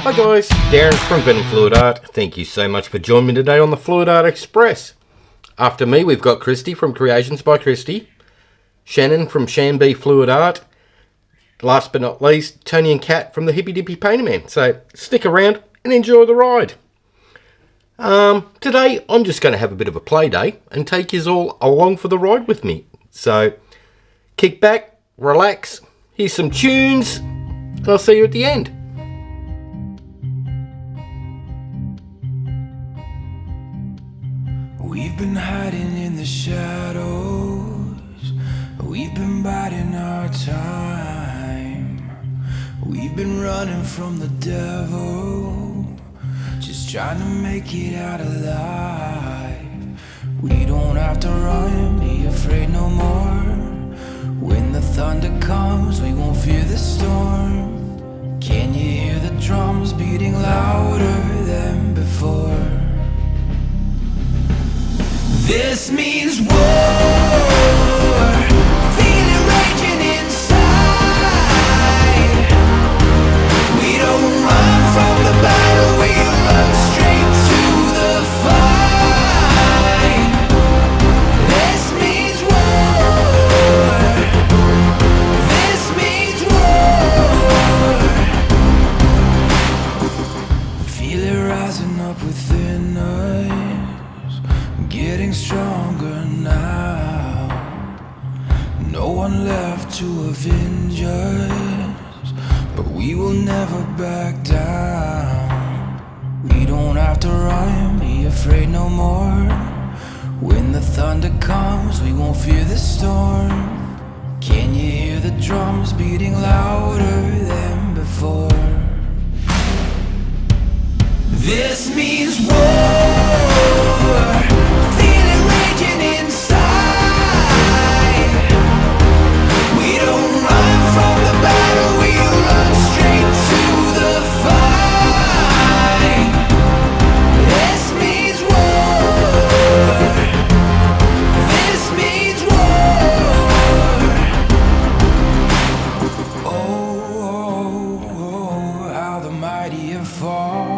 Hi guys, Darren from venomfluidart. Thank you so much for joining me today on the Fluid Art Express. After me, we've got Kristey from Creations by Kristey, Shannon from ShanB Fluid Art, last but not least, Tony and Kat from the Hippy Dippy Painter Man. So stick around and enjoy the ride. Today, I'm just going to have a bit of a play day and take you all along for the ride with me. So kick back, relax, here's some tunes, and I'll see you at the end. We've been hiding in the shadows, we've been biding our time. We've been running from the devil, just trying to make it out alive. We don't have to run, be afraid no more. When the thunder comes, we won't fear the storm. Can you hear the drums beating louder than before? This means war, feel it raging inside. We don't run from the battle, we run straight to the fight. This means war, this means war. Feel it rising up within us, getting stronger now. No one left to avenge us, but we will never back down. We don't have to run, be afraid no more. When the thunder comes, we won't fear the storm. Can you hear the drums beating louder than before? This means war, feel it raging inside. We don't run from the battle, we run straight to the fight. This means war, this means war. Oh, how the mighty have fallen.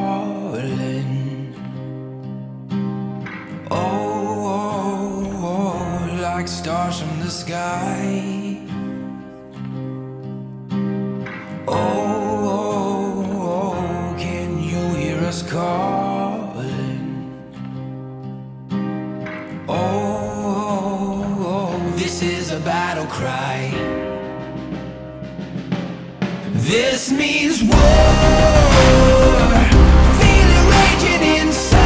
Like stars from the sky. Oh, can you hear us calling? Oh, this is a battle cry. This means war, feel it raging inside.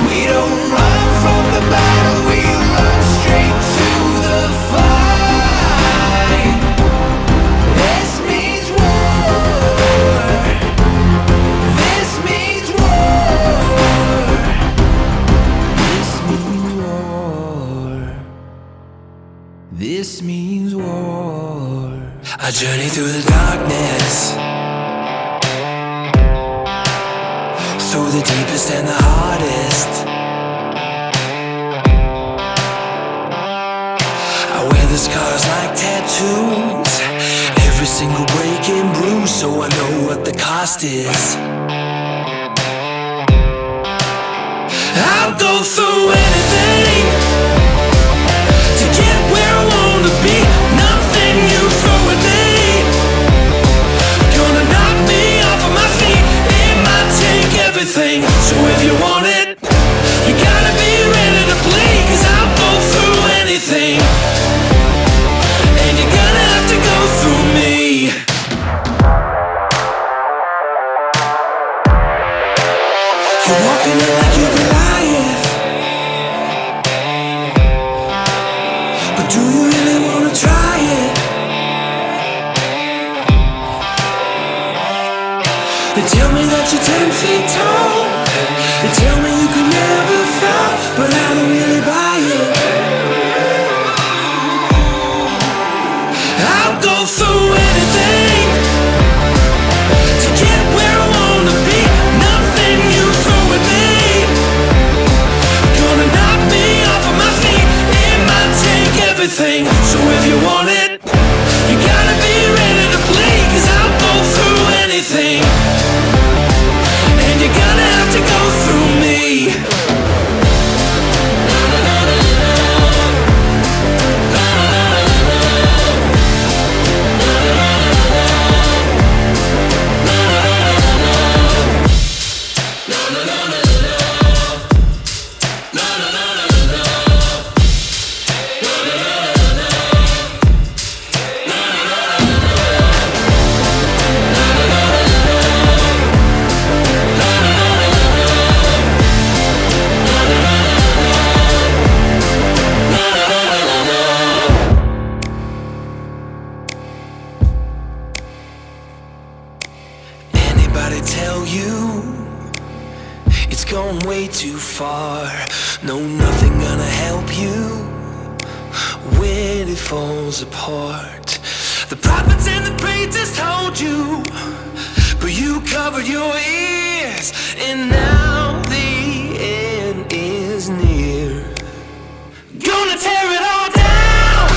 We don't run from the battle, we run straight to the fight. This means war, this means war, this means war, this means war. I journey through the darkness, through the deepest and the hardest. I wear the scars like tattoos, every single break and bruise, so I know what the cost is. I'll go through anything to get where I wanna be. Nothing you throw at me gonna knock me off of my feet. It might take everything, so if you want it, you gotta be ready to bleed. Cause I'll go through anything, and you're gonna have to go through me. You're walking in like you're Goliath, but do you really wanna try it? They tell me that you're 10 feet tall, they tell me you can never fall, but I don't really buy it. I'll go through anything to get where I wanna be. Nothing you throw at me gonna knock me off of my feet. It might take everything, so if you want it, you gotta be ready to bleed. Cause I'll go anybody tell you it's gone way too far? No, nothing gonna help you when it falls apart. The prophets and the preachers told you, but you covered your ears, and now the end is near. Gonna tear it all down.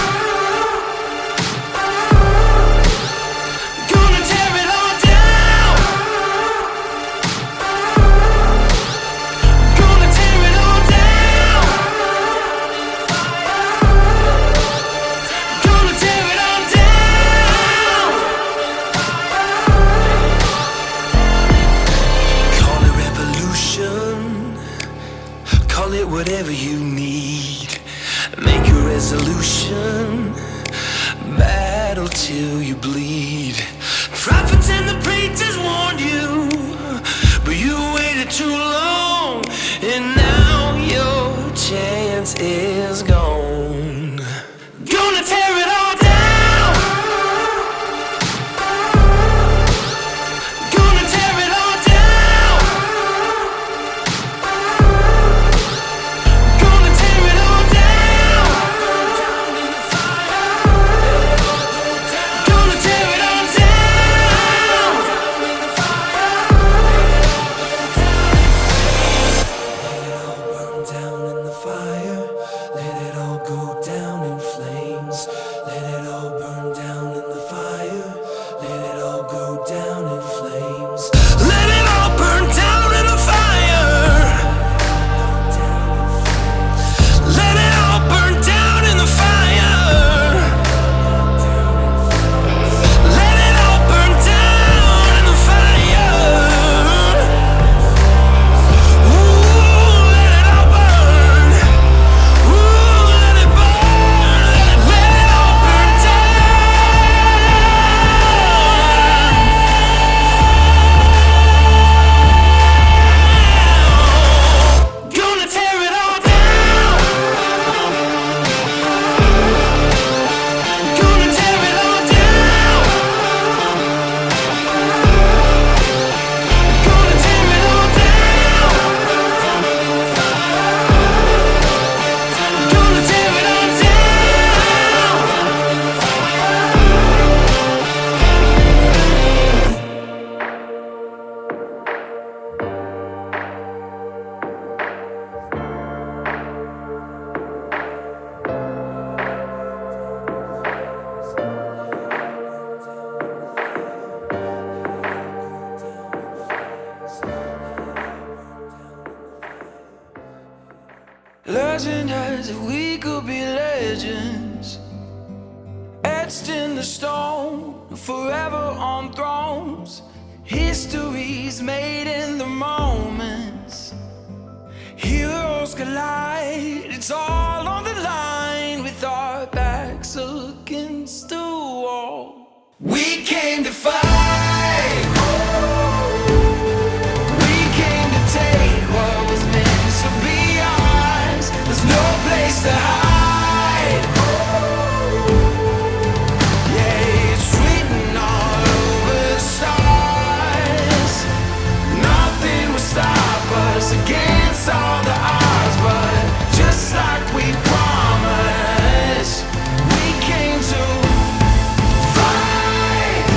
Gonna tear it all down. Gonna tear it all down. Gonna tear it all down. Call it revolution, call it whatever you need. Make a resolution, battle till you bleed. Prophets and the preachers warned you, but you waited too long, and now your chance is gone. Gonna tear it all down. Gonna tear it all down. Gonna tear it all down. Gonna tear it all down. Let it all burn down in the fire. Let it all go down in flames. Let it all burn down in the fire. Let it all go down in flames. Let it all burn down in the fire. Let it all burn down in the fire. Let it all burn down in the fire. Ooh, let it all burn. Ooh, let it burn. Let it all burn down. Gonna tear it all down. Gonna tear it all down. Gonna tear it all down. Gonna tear it all Legend has it we could be legends, etched in the stone, forever on thrones. Histories made in the moments. Heroes collide, it's all on the line with our backs against the wall. We came to fight. We came to take what was meant to be ours. There's no place to hide. Yeah, it's written all over the stars. Nothing will stop us against all the odds. But just like we promised, we came to fight.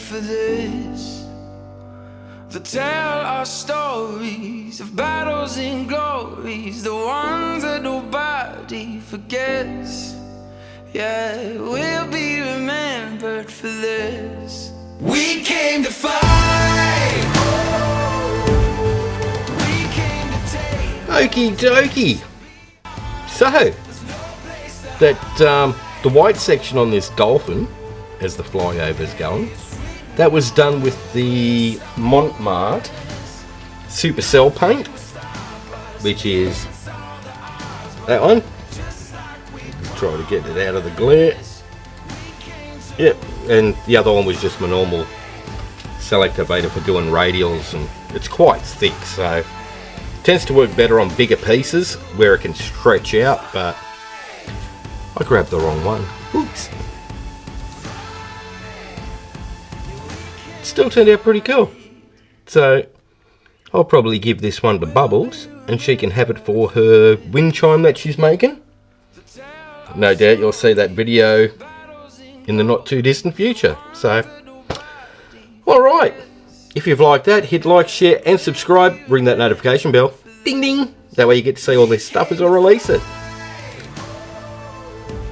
remembered for this. They tell our stories of battles and glories, the ones that nobody forgets. Yeah, we'll be remembered for this. We came to fight. We came to take. Okie dokie. So, that the white section on this dolphin, as the flyover's going, that was done with the Montmartre Supercell paint, which is that one. Try to get it out of the glare. Yep, and the other one was just my normal cell activator for doing radials, and it's quite thick, so it tends to work better on bigger pieces where it can stretch out, but I grabbed the wrong one. Oops. Still turned out pretty cool. So I'll probably give this one to Bubbles, and she can have it for her wind chime that she's making. No doubt you'll see that video in the not too distant future. So, alright, if you've liked that, hit like, share and subscribe. Ring that notification bell. Ding ding. That way you get to see all this stuff as I release it.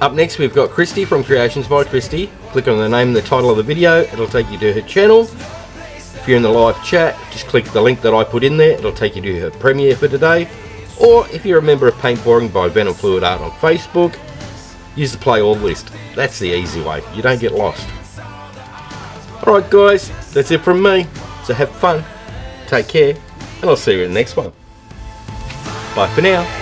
Up next we've got Kristey from Creations by Kristey. Click on the name and the title of the video, it'll take you to her channel. If you're in the live chat, just click the link that I put in there, it'll take you to her premiere for today. Or if you're a member of Paint Pouring by venomfluidart on Facebook, use the play all list. That's the easy way, you don't get lost. Alright guys, that's it from me. So have fun, take care, and I'll see you in the next one. Bye for now.